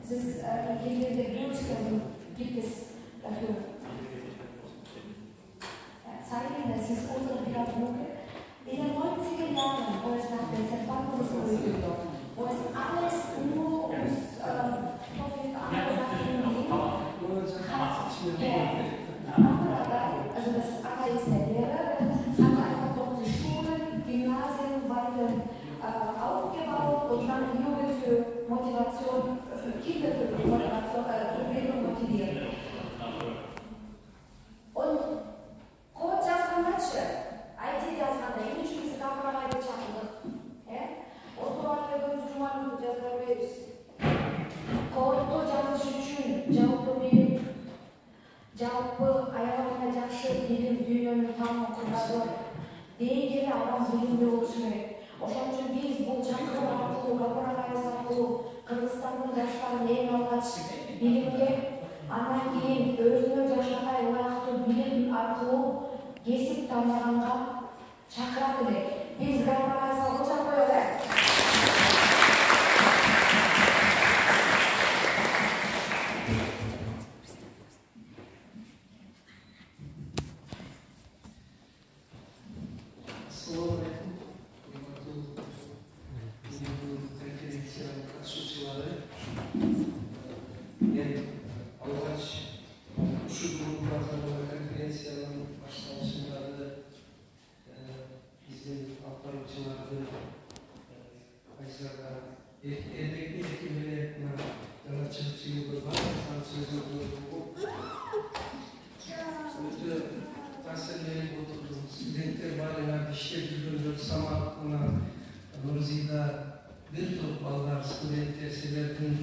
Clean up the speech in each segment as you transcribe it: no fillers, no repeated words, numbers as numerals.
Dieses Idee der Grundstellung gibt es dafür. Zeigen, das ist unsere Pädagoge. In den 90er Jahren, wo es nach der Zerfallungsbewegung, wo es alles nur ums andere Sachen ging, also das Acker ist der Lehrer, hat einfach dort die Schulen, Gymnasien weiter aufgebaut und dann die Jugend für Motivation, für Kinder für Motivation, für Bildung motiviert. Und Koç yazgandaçı, IT yazganda, hiç kimse kavramayla çakıldı. O duvarla gözcümanlık yazgar veririz. Koç yazışı için cevaplı benim, cevaplı ayarlanacak şey benim dünyanın tam okulları. Değil gibi adam bilimde oluşmuyor. O için biz bu çakılı arkalı, kaporalayı saklı, Kırgızistan'ın yaşlarının en algaç bilimge, andan keyin özünü жашагай ылайыктуу билим аркылуу кесип тандыганга чакырат элек. Биз гармонияга кочоп коелу. Bir top ballar, studentler, severken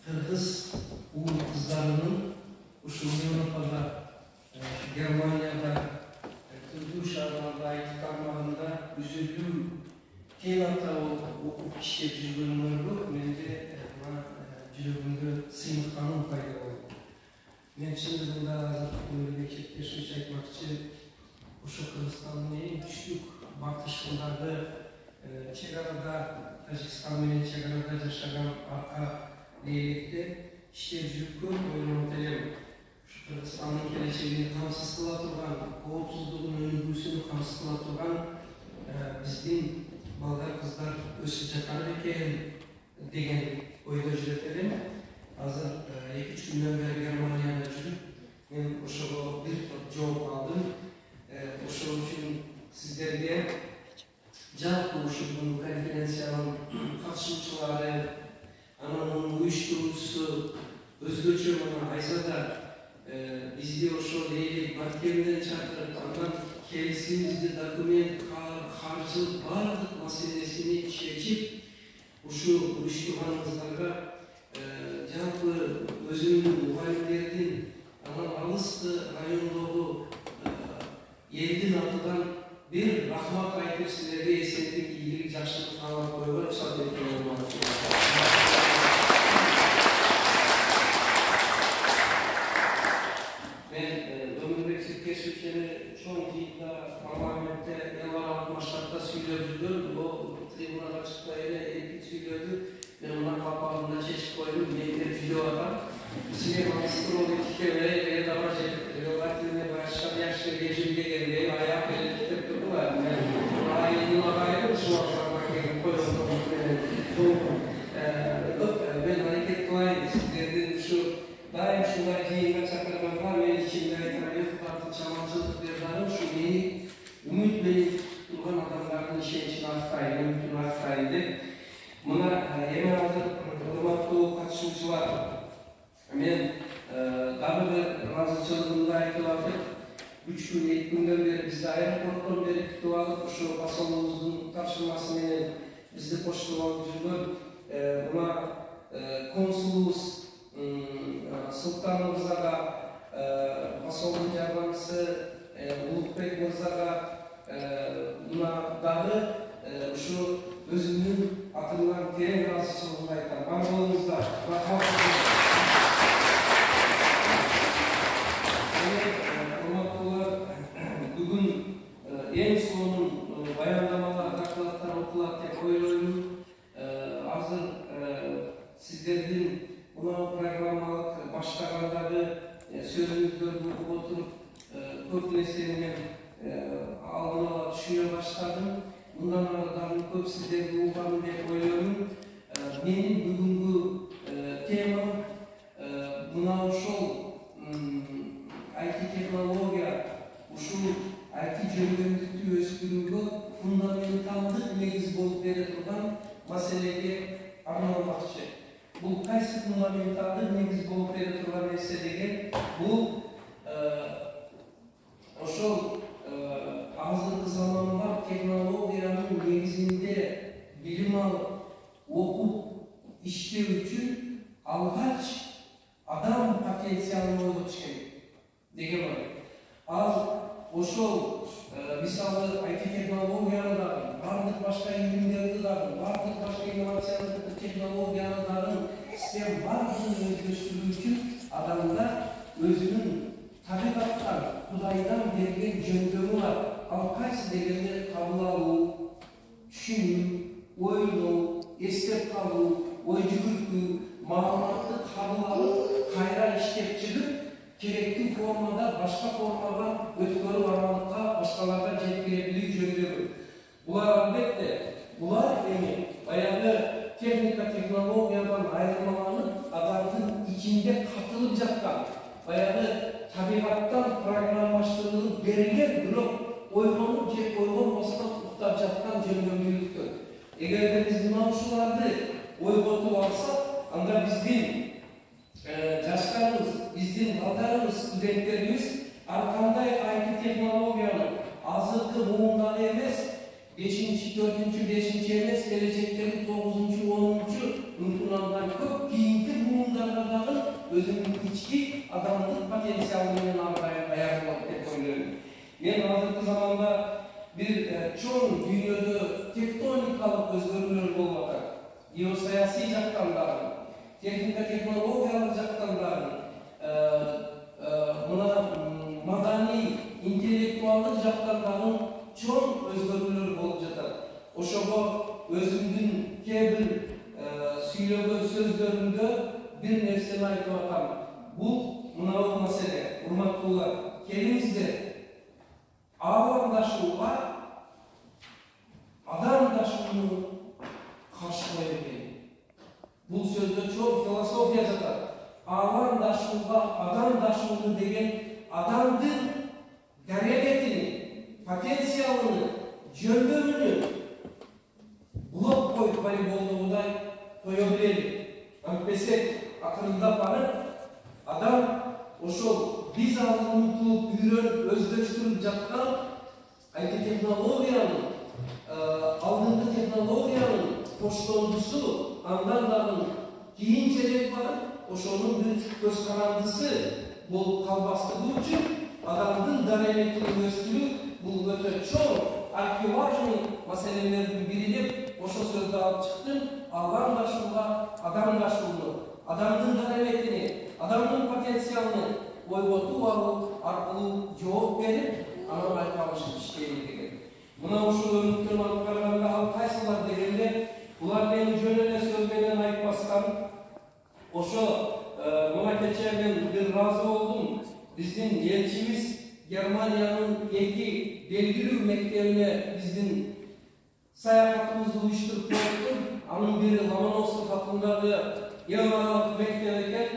Kırgız uğur kızlarının Uşul Avrupa'da, Germanya'da, Kırgız şartlarda, itikarlarında üzüldüğü kenarda okup işletici bölümler bu. Bence cülübünde sınıfkanın payda oldu. Ben şimdi bunda böyle geçmiş aytmak için Uşul Kırgızistan'ın en küçük bakışlarında çegarada Tacikistan menен çegarada yaşayan arka leylekte işlevcilik көп oyunu telem. Kırgızistan'ın geleceğini kamsız kıla turgan, koopsuzluğun önügüsünü kamsız kıla turgan bizden balgar kızlar ösüp çakar eken degen oyda jüretelim. Hazır 2-3 günden beri Germanya'da жүрüp, men oşoğa bir cevap aldım. Oşo üçün sizlerge Жалпы ушул конференциянын катышуучулары, анын уюштуруучусу өзгөчө мына Айзада бизди ошол элек банкирден чакырып, андан келисимизди, документ, каржы бардык маселесини чечип, ушул уюштурганыңыздарга жалпы өзүмдүн мугалимдердин анан алыскы райондогу элдин атынан bir rahmat aytıp sizlere esenlik, iyilik, жақсылық қалап қоюға рұқсат еткен болмақ. Мен өмірбек Серкешевичені чоң жиында парламентте елбаралық масштабта сүйлөп жүргөн, бұл трибунаға шықпай эле эркин сүйлөдү. Мен мына калпагымда чечип койдум, менде видео бар. Сине магистрлык ишкебей, эдабар желательный высший режимге келген аяк ben hareket kılayım, sizlerden şu daim şunlar yayına çakırmanlar ve içinde aytarıyım, parti çamancılıklarının şu yeni ümit beni tutulgan adamların işe için aktaydı, mümkün aktaydı. Buna hemen hazır hırmatlı katışımcılar, ben daha bir razıçılığında aytıladık. 3 gün, 2 günden beri bizde aeroporttan beri kütüp alıp, şu basonumuzun tartışılması menен bizde koşturup alıp жүргөн. Buna konsulumuz Sultan Mırzaga, basonun jardamcısı Ulukbek Mırzaga, buna dağı şu özümün atından tereң razıçılığını aytan. Var olunuzda, rahmat bugün en son bayandamalar, daklatlar okulat diye koyuyorum. Hazır sizlerden Buna programmalık başlagandagı sözünüzdөрдү okуп отуруп көп нерсени алдын ала түшүнө баштадым. Мындан ары дагы көп сиздерди уганмын деп ойлойм. Менин бүгүнкү темам мына ошол IT технология ушул IT жөнгөнлүктү өстүрүүгө фундаменталдык негиз болуп бере турган маселеге арналмакчы. Бул кайсы фундаменталдык негиз болуп бере турган нерсе деген бул ошол азыркы заманбап технологиянын негизинде билим алып, окуп, иштөө үчүн алгач адам потенциалын ойлош керек деген ой. Ал ошол мисалы IT технологияны дагы, бардык башка илимдерди дагы, бардык башка инновациялык технологияны дагы систем бардыгын өзгөртүү үчүн адамда өзүнүн табигаттан, Кудайдан берген жөндөмү бар. Ал кайсы дегенде кабыл алуу, түшүнүү, ойлоо, эстеп калуу, ой жүгүртүү, маалыматты кабыл алып, кайра иштеп чыгып, керектүү формада башка формага өткөрүп аралыкка башкаларга жеткире билүү жөндөмү. Булар албетте, булар эми баягы техника технологиядан айырмаланып, адамдын ичинде катылып жаткан, баягы табигаттан программаштырылып берилген, бирок ойлонуп же ойлонбостон уктап жаткан жөндөмдүүлүктөр. Эгерде биз мына ушуларды ойготуп алсак, анда биздин жаштарыбыз, биздин балдарыбыз, студенттерибиз ар кандай IT технологияны азыркы муундагы эмес, 4-5 эмес, келечектеги 9-10 мүмкүнандан көп кийинки муундарга дагы өзүнүн ички адамдык потенциалы менен аягылат деп ойлойм. Мен азыркы заманда бир чоң дүйнөдө тектоникалык өзгөрүүлөр болуп атат. Геосаясий жактан дагы, техника технологиялык жактан дагы, мына маданий, интеллектуалдык жактан дагы чоң өзгөрүүлөр болуп жатат. Ошого өзүмдүн кээ бир сүйлөгөн сөздөрүмдө бир нерсени айтып атам. Бул мынау маселе, урматтуулар, келиңиздер, аламдашууга адамдашууну каршы коюп келин. Бул сөздө чоң философия жатат. Аламдашууга адамдашууну деген адамдын дарегетини, потенциалын, жөндөмүн блок коюп волейболдогудай кое билели. Антпесек акырындап барып, адам ошол биз алдын утулуп, үйрөнүп, өздөштүрүп жаткан IT технологиянын, алдыңкы технологиянын коштондусу, андан дагы кийинчерээк барып, ошонун бир көз карандысы болуп калбаслыгы үчүн адамдын дарегетин өстүрүү бул өтө чоң, архиважный маселелердин бири деп ошол сөздү алып чыктым. Аламдашууга адамдашууну, адамдын дарегетини, адамдын потенциалын ойготуп алуу аркылуу жооп берип, анан байкалышып иштейли деген. Мына ушул өнүктөрүн алып караганда ал кайсылар дегенде, булар мени жөн эле сөз менен айтпастан, ошо мына кечээ мен бир ыраазы болдум. Биздин элчибиз Германиянын 2 белгилүү мектебине биздин саякатыбызды уюштуруп коюптур. Анын бири Ломоносов атындагы эл аралык мектеп экен.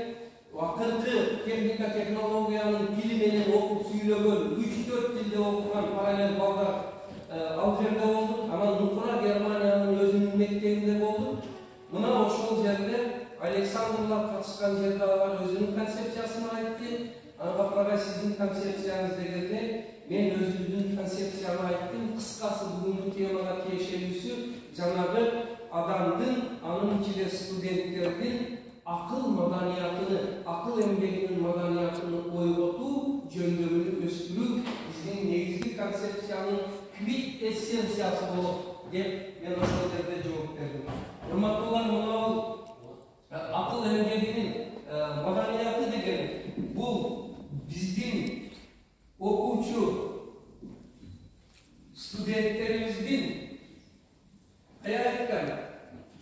Акыркы техника технологиянын тили менен окуп сүйлөгөн, 3-4 тилде окуган параллел балдар ал жерде болду. Анан Нукура Германиянын өзүнүн мектебинде болду. Мына ошол жерде Александрлар катышкан жерде алар өзүнүн концепциясын айтты. Анга карай сиздин концепцияңыз дегенде мен өзүмдүн концепцияны айттым. Кыскасы бүгүнкү темага тиешелүүсү жанагы адамдын, анын ичинде студенттердин акыл маданиятын, акыл эмгегинин маданиятын ойготуу, жөндөмүн өстүрүү биздин негизги концепциянын квит эссенциясы болот деп мен ошол жерде жооп бердим. Урматтуулар, мына акыл эмгегинин маданияты деген бул биздин окуучу студенттерибиздин эң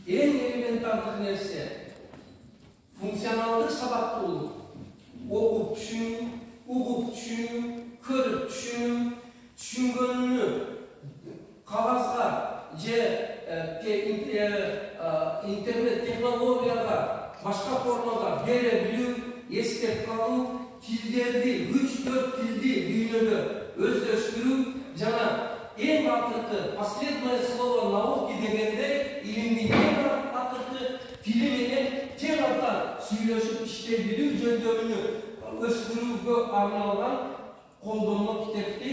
элементардык нерсе, функционалдык Qançalik sabatlılıq, oqub düşünüp, körüp düşünüp, düşüngönünü kağızga, internet teknologiyaga, başka formada verebiliyor, eskep kalıp, tillerdi, 3-4 tildi dünyada özleştirip, jana en akıtı, последнее слово науки дегенде, илимдин en akıtı, filminin tematan söyleşip işleyebiliyor, jönдөмүнү өстүрүүгө арналган колдонмо китепти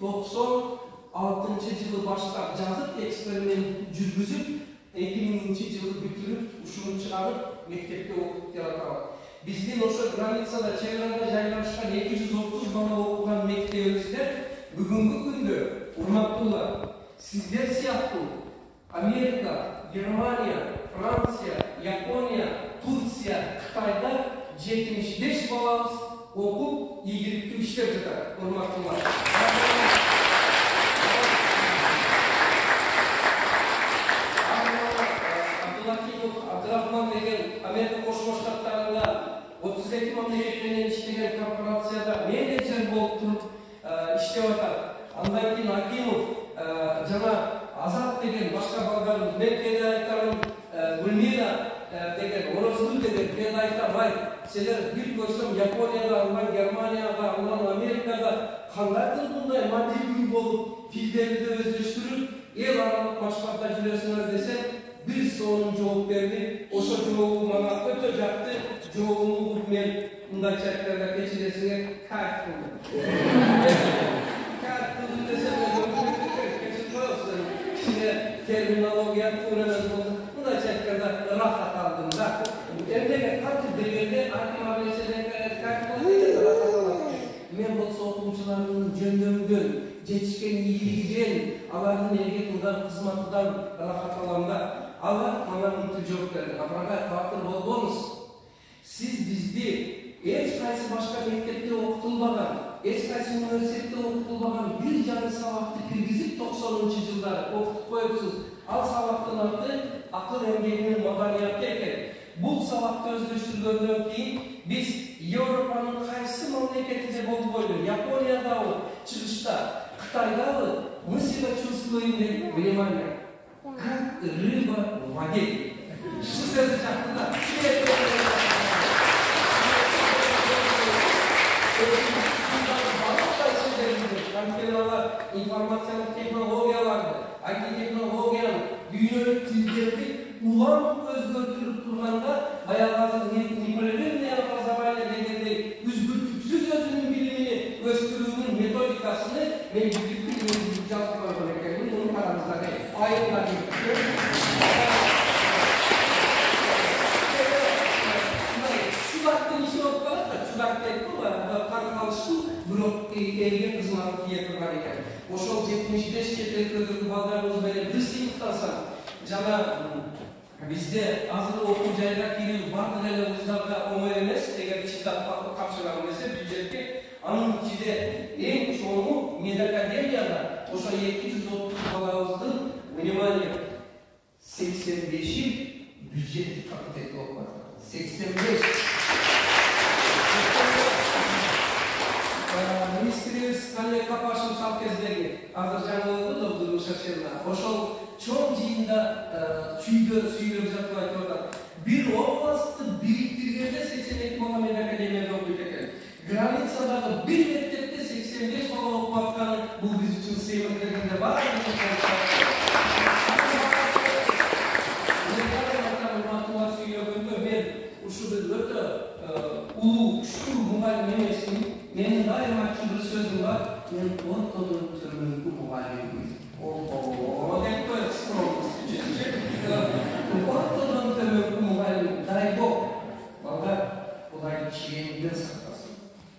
96-жылы баштап жазып, эксперимент жүргүзүп, 2000-жылы бүтүрүп, ушуну чыгарып, мектепте окуп жатабыз. Биздин ошо границада, чек-арада жайлашкан 230 бала окуган мектебибизде бүгүнкү күндө, урматтуулар, сиздер сыяктуу Америка, Германия, Франция, Япония, Турция, Кытайда 75 балабыз окуп, ийгиликтүү иштеп жатат, урматтуулар. Абдурахман деген Америка Кошмо Штаттарында 32 мамлекет менен иштеген корпорацияда менеджер болуп туруп иштеп атат. Андан кийин Акимов жана Азат деген башка балдарым, мен кейде айтамын, Гүлмира деген, Орозгүл деген, кейде айтам, силер бир көрсөм Японияда, андан Германияда, андан Америкада кандай кылып мындай мобилдүү болуп, тилдерди өздөштүрүп, эл аралык машыгатта жүрөсүңөр десем, bir sorun cevap verdi. O cevabı bana öte yaptı. Cevabımı bulup ben bundan çeklerle geçiresine kayıt kıldım. Kayıt kıldım desem de geçirme olsun. Şimdi terminologiya öğrenemez oldum. Bundan çeklerle rahat aldım da. Evdeki kaçı degende Hakim ailesine kayıt kıldım. Rahat aldım. Men bu soğukumcuların jönдөмүдөн, жетишкен ийгилигиден, алардын элге кылган кызматынан рахат аламда. Allah bana mutlu cevap verdi. Abraham kafir olmanız. Siz bizde hiç kaysi başka mektepte okutulmadan, hiç kaysi üniversitede okutulmadan bir canlı savaktı kirgizip 90. yıllar okutup koyuyorsunuz. Al savaktın adı akıl emgeliğinin madaniyatı eken. Bu savaktı özleştirgönden keyin biz Avrupa'nın kaysi memleketinde bolup koyduk. Japonya'da o çıkışta, Kıtay'da o Mısır'da чувствуем внимание. Как рыба в воде. Что это за Компьютерлар, информациялык технологияларды, IT технологияны, дүйнөлүк тилдерди улам өзгөртүрүп турганда, баягы непрерывное образование дегендей үзгүлтүксүз өзүнүн билимини өстүрүүнүн методикасыны мен жазып койгон экенмин. Муну караңыздар. Айылдар. Чубактын иши болуп калат да, чубак деп кан калыштуу, бирок элге кызматы тие турган экен. Ошол 75 чет өлкөдөгү балдарыбыз менен бир сыймыктансам, жана бизде азыр окуу жайга кирүү бардык эле вуздарда оңой эмес, эгер чыдап капчыгам десе бюджетке, анын ичинде эң чоңу медакадемияда ошо 230 балабыздын внимание 85'i бюджеттик факультетте окуп атат. 85. Министрибиз Кале Капашев шал кездеги азыр жаңылыгы Добдурун Шашенна ошол чоң жыйында чүйдө сүйлөп жатып айтып атат. Бир областты бириктиргенде 82 бала медакадемияда окуйт экен. Границадагы бир мектепте 85 бала окуп атканы бул биз үчүн сыймык дегенде бар. Улуу, күчтүү мугалим эмесмин. Менин дайыма айтчу бир сөзүм бар. Мен ортодон төмөнкү мугалиммин. Деп коет скромность. Ортодон төмөнкү мугалим. Дай Бог, балдар Кудай чейинден сактасын,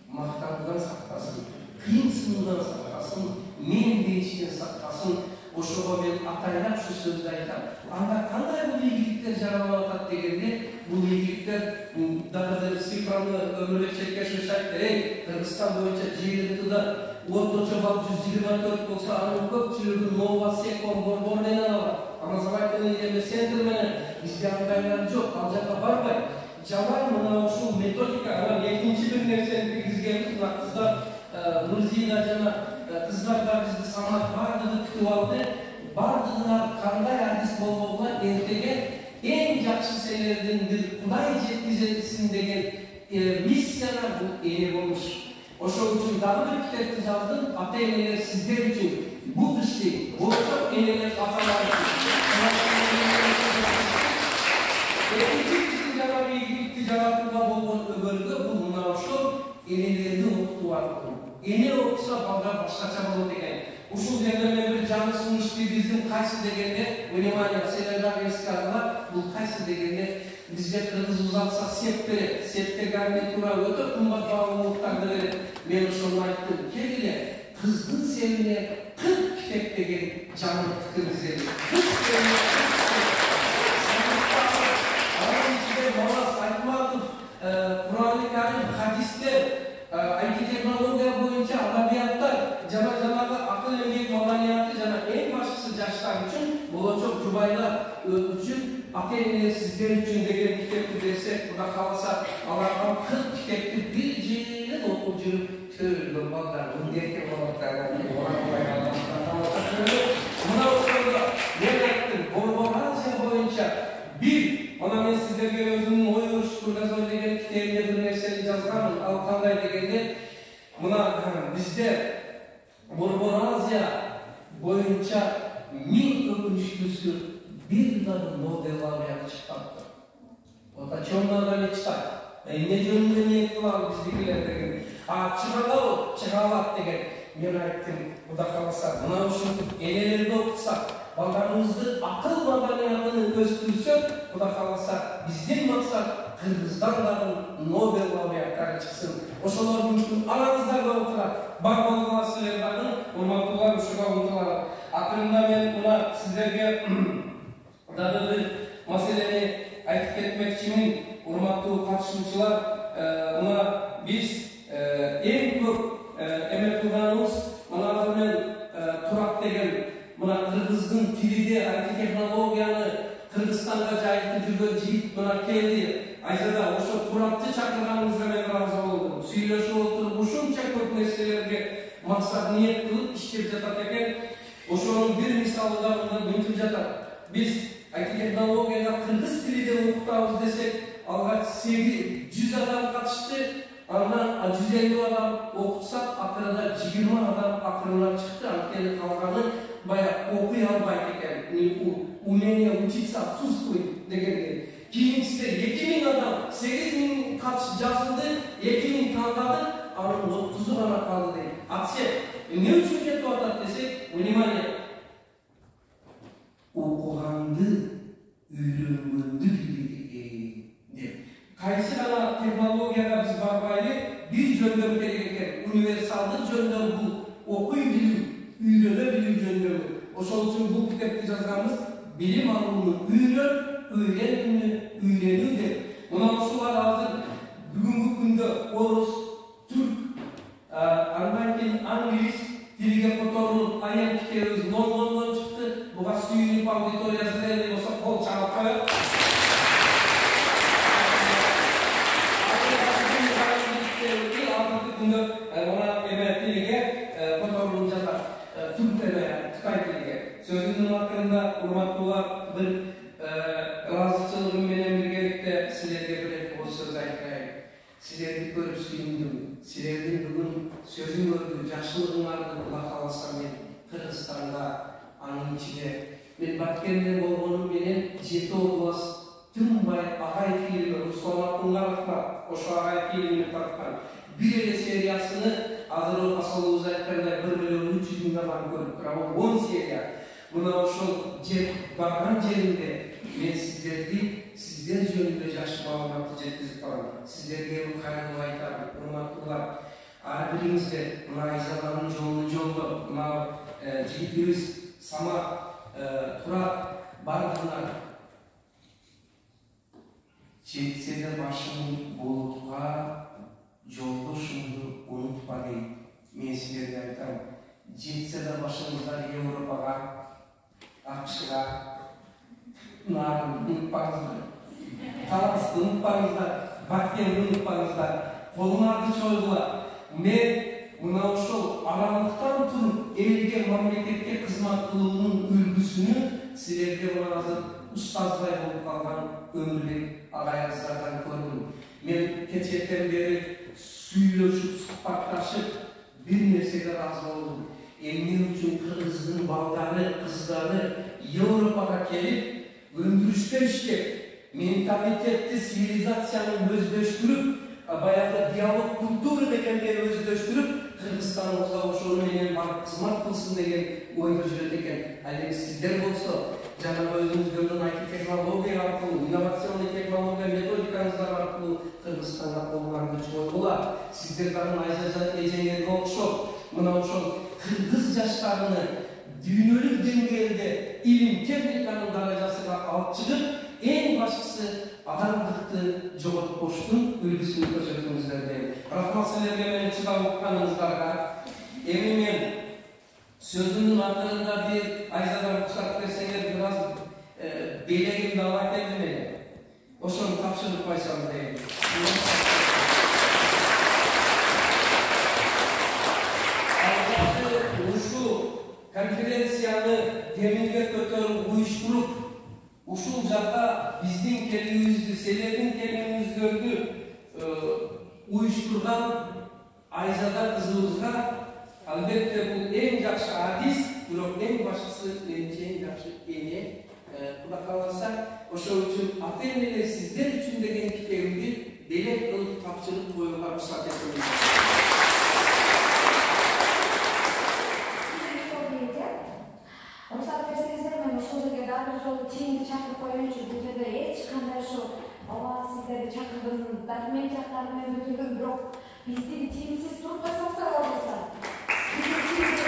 мактануудан сактасын, кыйын сынуудан сактасын, мендейиштен сактасын. Ошого мен атайлап ушу сөздү айтам. Анда кандай бул ийгиликтер жаралып атат дегенде, бул ийгиликтер дагы цифраны өмүрү чекешиш айтты. Кыргызстан боюнча ЖРТда орточо бал 124 болсо, анын көпчүлүгү Новосеком борбор менен алат. Образовательный центр менен бизде андайлар жок, ал жака барбайт. Жаман мына ушул методика, анан экинчи бир нерсени киргизгенбиз, мына кыздар Нурзина жана кыздар да бизди Самат баардыгы күтүп алды. Баардыгына кандай адис болбогуна эртеге эң жакшы силердин бир Кудай жеткизесин деген миссияга ээ болуш. Ошол үчүн дагы бир китепти жаздым. Ата-энелер сиздер үчүн бул ишти болсо энелер аталар жаратууга болгон өбөлгө бул мына ошол энелерди окутуу аркылуу. Эне окуса балдар башкача болот экен. Ушул жерде мен бир жаңы сунушту биздин кайсы дегенде, внимание, силер дагы эске алыңар, бул кайсы дегенде бизге кыргыз узатса сеп берет. Септе гарнитура өтө кымбат баалуулуктарды берет. Мен ошону айттым. Келгиле, кыздын себине 40 китеп деген жаңылык киргизели. Манас Айтматов, Кур'ан-ы Карим, хадистер, IT технология боюнча адабияттар, жанагы акыл эмгек маданияты жана эң башкысы жаштар үчүн, болочок жубайлар үчүн ата-энелер сиздер үчүн деген китепти берсек, Кудай кааласа, аларга 40 китепти бир жылы окуп жүрүп төрөлгөн балдар, мындетке болот. Мына ошондо мен айттым, Борбор Азия боюнча бир Ана мен сиздерге өзүмдүн ой өрүштүргөзөр деген китебимде бир нерсени жазганмын. Ал кандай дегенде, мына бизде Борбор Азия боюнча 1000 өкүнүчтүүсү бир дагы Нобель лауреаты чыкпапты. Вот о чем надо мечтать. Эмне жөнүндө ниет кылалы биздикилер деген. Чыга алат деген. Мен айттым, Кудай кааласа, мына ушинтип энелерди окутсак, балдарыбызды акыл маданиятын өстүрсөк, Кудай кааласа, биздин максат Кыргыздан дагы Нобель лауреаттары чыксын. Ошолордун үчүн араңыздарда отурат. Бар болгуңар дагы, урматтуулар, ушуга умтулалы. Акырында мен мына сиздерге дагы бир маселени айтып кетмекчимин. Урматтуу катышуучулар, мына биз эң көп эме кылганыбыз мына мен Турак деген мына кыргыздын тилиде IT технологияны Кыргызстанга жайып жүргөн жигит мына келди. Айзада ошо Туракты чакырганыңызга мен ыраазы болдум. Сүйлөшүп отуруп ушунча көп нерселерге максат ниет кылып иштеп жатат экен. Ошонун бир мисалы да мынтип жатат. Биз IT технологияга кыргыз тилиде окутабыз десек, алгач 100 адам катышты. Андан 150 адам окутсак, акырында 20 адам акырына чыкты. Анткени калганы баягы окуй албайт экен. Умение учиться отсутствует дегенде. Кийинчиде 2000 адам, 8000 катыш жазылды, 2000 тандады, анын 30 гана калды дейт. Атсек, эмне үчүн кетип атат десек, внимание. Окуганды, үйрөнгөндү билбейт деп. Кайсы гана технологияга биз барбайлы, бир жөндөм керек экен. Универсалдык жөндөм бул окуй билүү, үйрөнө билүү жөндөмү. Ошол үчүн бул китепти жазганбыз. Билим алууну үйрөнүүнү үйрөнүү деп. Мына ушулар азыр бүгүнкү күндө орус, түрк, андан кийин англис тилге которулуп, аян китебиз Лондондон чыкты. Буга сүйүнүп аудитория зрелый болсо кол чалып коет. Sözünün hakkında urmattуулар bir razıçılığım менен birgelikte sizlerge bir o söz aytayım. Sizlerdi görüp suyundum. Sizlerdi bugün sözüm öldü, yaşlılığınlardı Kula kalasa men Kırgızstanda, anın içinde. Ben Batkende bolgonum menen 7 oğlas tümbay Agay filmi, Ruslan Akıngarov'la oşo Agay filmini tartkan. Bir ele seriyasını azır o Asalığız aytkanlar 1.300.000 adam görüp kıramın 10 seriya. Buna ошол жер барган жеринде мен сиздер жөнүндө жакшы маалыматты жеткизип барам. Сиздерге кайрылуу айтам, урматтуулар. Ар бириңиздер мына Айзаданын жолу жолдо, мына жигитибиз Самат, Турак бардыгына жетсе да башың болутка жолдошуңду унутпа дейт. Мен сиздерге айтам, жетсе да башыңыздар Европага, ақшыға, нарын ұмытпаңыздар, қаласты ұмытпаңыздар. Bakın unutmаңыздар. Қолыңарды чойгула. Men mına ошол аралыктан туруп элге мамлекетке кызмат кылуунун үлгүсүнү силерге мына азыр устазбай болуп калган өмүрбек агайыңыздардан көрдүм. Мен кечээден бери сүйлөшүп, суhbattашып бир нерсеге ыраазы болдум. Эмне үчүн кыргыздын балдары, кыздары Европага келип, өндүрүштө иштеп, менталитетти, цивилизацияны өздөштүрүп, баягы диалог культура дегенди өздөштүрүп, Кыргызстаныбызга ошол менен барып кызмат кылсын деген ойдо жүрөт экен. Ал эми сиздер болсо, жанагы өзүңүздөрдүн IT технология аркылуу, инновационный технология методикаңыздар аркылуу Кыргызстанга колуңарды чойгула. Сиздер дагы Айза эжеңерге окшоп, мына ошол кыргыз жаштарыны дүйнөлүк деңгээлде илим техниканын даражасына алып чыгып, эң башкысы адамдыкты жоготпоштун үлгүсүн көрсөтүңүздөр дейм. Рахмат силерге менин чыдап укканыңыздарга. Эми мен сөзүмдүн акырында бир Айзадан рухсат берсеңер бир аз белегимди ала келдим эле. Ошону тапшырып койсом дейм. Ушул конференцияны темирге көтөрүп уюштуруп, ушул жакка биздин келүүбүздү, силердин келүүңүздөрдү уюштурган Айзада кызыбызга албетте бул эң жакшы адис, бирок эң башкысы менимче эң жакшы эне. Кудай кааласа, ошол үчүн ата-энелер сиздер үчүн деген китебимди белек кылып тапшырып коюуга уруксат этиңиз. Рұқсат берсеңіздер, мен ошол жерге дагы бир жолу чейинди чакырып коеюнчу. Бул жерде эч кандай ошо ооба сиздерди чакырдым, документ жактары менен бүтүрдүм, бирок биздин тимсиз туруп койсоңуздар болбосо. Биздин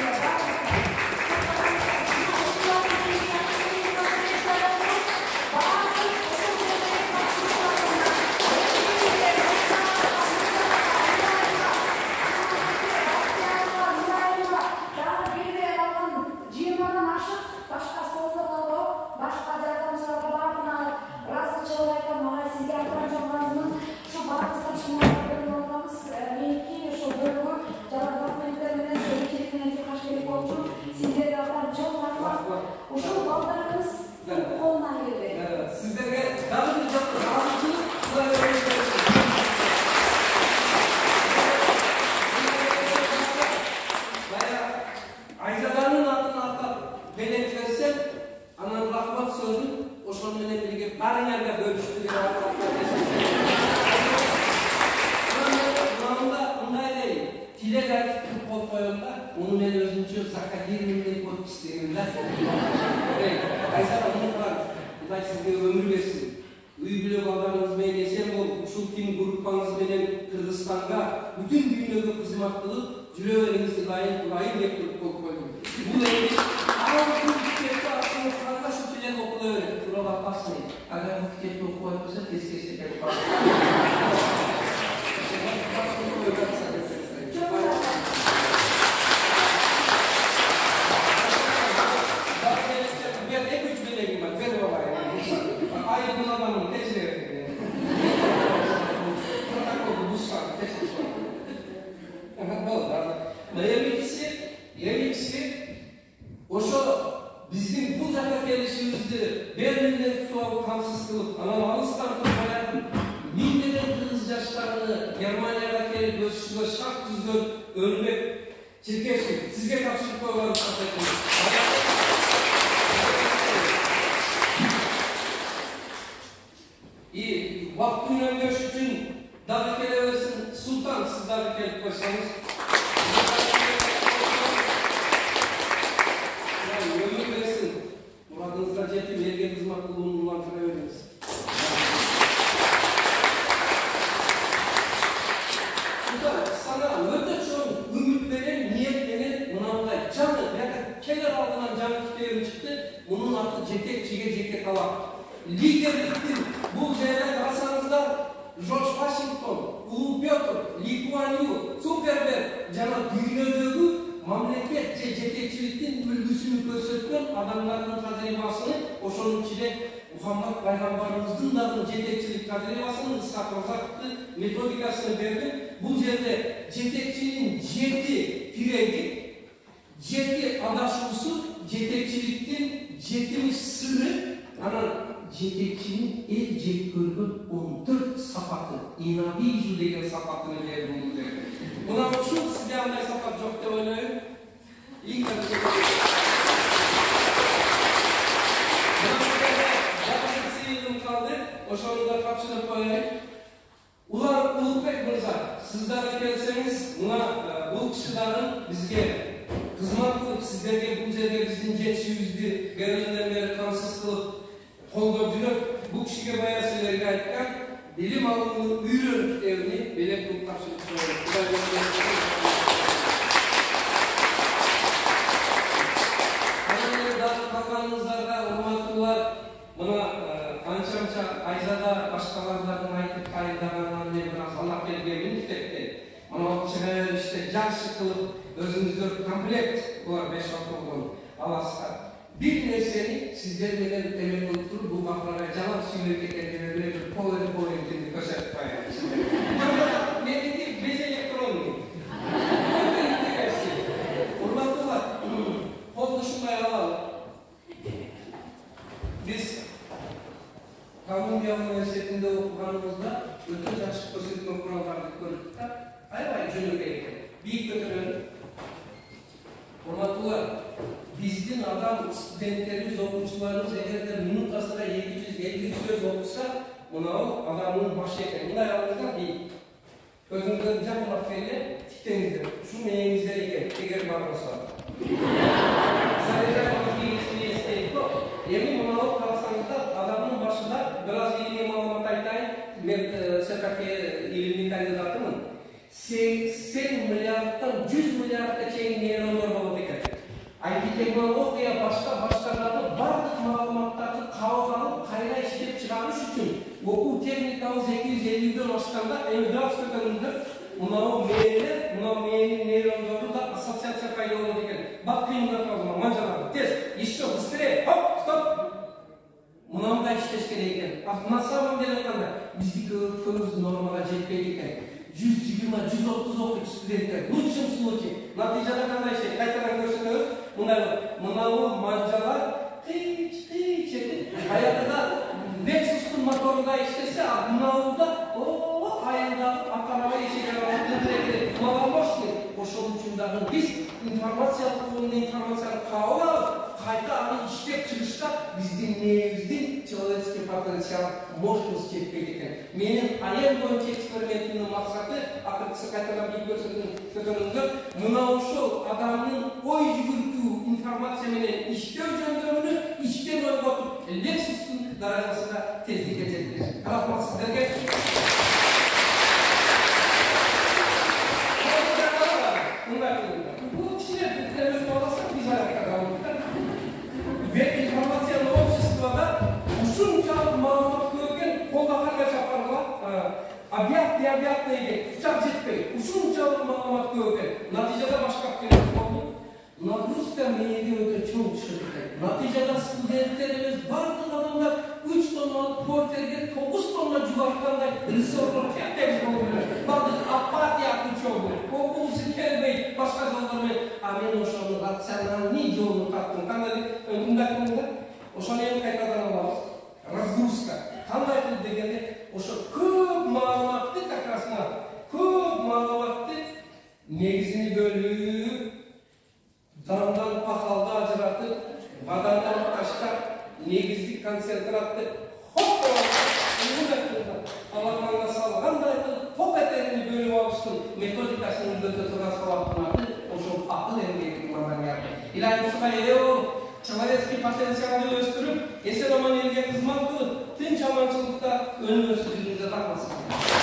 Muhammed Peygamberimizin de jetekçilik kaderiyasının ıskatırızaklı metodikasını verdi. Bu yerde jetekçinin jeti pireydi, jeti adaşlısı, jetekçilikten jetimiz sırrı, ana jetekçinin el jet görgün 14 sapatı, inabi yüzü degen sapatını verdi bu yerde. Buna uçun sizde anday sapat yok da oynayın. İyi kadar. Oşanıda kapsını koyayım. Ular Ulukbek Mirza, sizler gelseniz bu kişilerin bizge hizmet kılıp sizlerge bu yerge bizim gençliğimizdi gerilimden beri kansız kılıp kolda dönüp bu kişiye bayağı sizlerge aytkan bilim alımını üyürünüp evini belek kılıp kapsını koyayım. Kalkanınızlarda hurmatlılar buna anca Ayzada başkalarından aytıp kayınlarından ne biraz Allah belgemin tüketti. Ona işte canşı kılıp özünüzde komplekt bu 5-6 olun Allah'ta. Bir neseni sizlerden temel olup bu baklara canan sümürlük etkilerine bir power intini köşet koyar. Ne dedi? Bize elektronik. Hurmatlılar, kol dışında alalım. Biz Kamuya Üniversitesi'nde okumanımızda bütün açık gösterme kurallarını gördük de ayvay cünübeyken büyük götürün hurmatlılar bizden adam studentlerimiz, okuyucularımız eğer de minutasına 750 söz okusa buna adamın başı eken buna yalnızlar değil. Özünüzden can lafıyla tiktenizdir. Şu meyenizler eken eğer varsa. Sadece bir isteği yok. Yemin buna kalsanız da adamın başında biraz ilmi malumat aytayım. Ben SKK ilimli kandidatımın. 80 milyardan 100 milyarda çeyin neyronlar bulup eken. IT teknolojiya başkalarını bardık malumatlarını kavgalıp kayna işlep çıkarmış için oku teknikamız 250'den aşkanda emgaz kökeninde Buna meyenin neyronları da asosyasyon kaydı olmadı eken. Bak kıyımda kalma, mancalar, tez, işçi, ıstire, hop, stop. Buna da işleşken eken. Nasıl ama denekanda, bizdeki kılımız normala jetpeyken. 120-130 okuyucu studentler, lütfen случай. Natijada kanday şey, kaytadan görsünüz. Buna mancalar, hiç hayatında Lexus'un motorunda işlese, buna da ayında atarava işe yarattığı malamoşni. Oşun üçünden biz informasiyalı fonunda informasiyalı kavga kayda anı işlep çıkışta bizden neyimizden человеческий потенциал можемыз жетпейдікен. Менің аян бойынша экспериментінің мақсаты, ақырқысы қайталап ел көрсетіңіздер, мынау шол адамның ой жүгірту информацияменен іштеу жөндеміні іштен ойға отырып, Lexus'un даражасында тездік етеді. Рахмат сіздерге. Bu kişiler bütünlemesi olursa biz ayakta kalmışlar. Ve informasyonlu обществоda ушунчалык маалымат көрген колдакарга чапаргыла объятный чак жетпей ушунчалык маалымат көрген натыйжада башкап келет болду. Нагрузка мээге өтө чоң түшөт экен. Натыйжада студенттер эмес бардык адамдар 3 тонналык портерге 9 тонна жугарткандай ресурстар кеттек болду. Бардык апатия чоң. Окуусу келбей башка жолдормен мен ошону рациональный жолун таптым. Кандай мындай ошону эми кайтадан алабыз. Разгрузка. Кандай кылып дегенде ошо көп маалыматты как раз көп маалыматты негизини бөлүп дамдан пахалда ажыратып, бадандан таштап, негиздик концентратты алаканга салгандай кылып топ этерини бөлүп алыштын методикасын өтө турган сабактын ошол акыл эмгектин маданияты. Илай ушуга ээ болуп, человеческий потенциалды өстүрүп, эсен аман элге кызмат кылып, тынч аманчылыкта өнүгүп жүрүүгө такмасын.